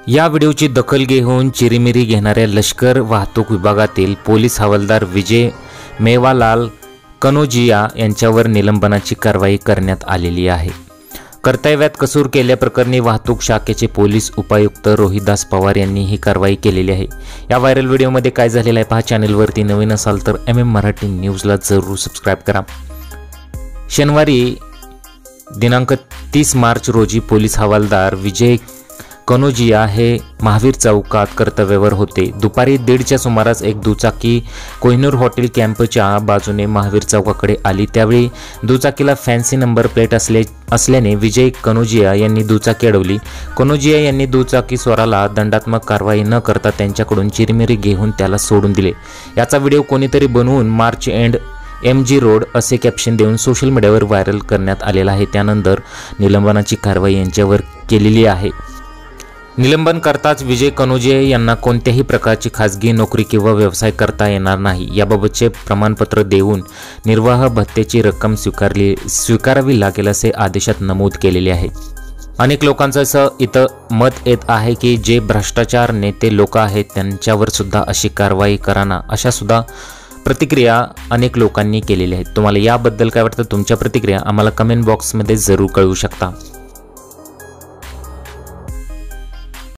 या व्हिडिओची दखल घेऊन चिरीमिरी घेणाऱ्या लष्कर वाहतूक विभागातील पोलीस हवालदार विजय मेवालाल कनोजिया यांच्यावर निलंबनाची कारवाई करण्यात आलेली आहे। कर्तव्यात कसूर केल्याप्रकरणी वाहतूक शाखेचे पोलीस उपायुक्त रोहिदास पवार यांनी ही कारवाई केलेली आहे। या व्हायरल व्हिडिओमध्ये काय झालेलं आहे पहा। चॅनलवरती नवीन असाल तर MM मराठी न्यूजला जरूर सबस्क्राइब करा। शनिवारी दिनांक 30 मार्च रोजी पोलीस हवालदार विजय कनोजिया हे महावीर चौकात कर्तव्यावर होते। दुपारी 1:30च्या सुमारास एक दुचाकी कोहिनूर हॉटेल कॅम्पच्या बाजूने महावीर चौकाकडे आली। त्यावेळी दुचाकीला फॅन्सी नंबर प्लेट असल्याने विजय कनोजिया यांनी दुचाकी अडवली। कनोजिया यांनी दुचाकी स्वराला दंडात्मक कारवाई न करता त्यांच्याकडून चिरमिरी घेऊन त्याला सोडून दिले। याचा व्हिडिओ कोणीतरी बनवून मार्च एंड MG रोड असे कॅप्शन देऊन सोशल मीडियावर व्हायरल करण्यात आलेला आहे। त्यानंतर निलंबनाची कारवाई यांच्यावर केलेली आहे। निलंबन करताच विजय कनोजिया यांना कोणत्याही प्रकारची खाजगी नोकरी किंवा व्यवसाय करता येणार नाही याबाबतचे प्रमाणपत्र देऊन निर्वाह भत्त्याची रक्कम स्वीकारावी लागेल असे आदेशात नमूद केलेले आहे। अनेक लोकांचं असं इथं मत येत आहे की जे भ्रष्टाचार नेते लोक आहेत त्यांच्यावर सुद्धा अशी कारवाई कराना, अशा सुद्धा प्रतिक्रिया अनेक लोकांनी केलेल्या आहेत। तुम्हाला याबद्दल काय वाटतं? तुमच्या प्रतिक्रिया आम्हाला कमेंट बॉक्समध्ये जरूर कळवू शकता।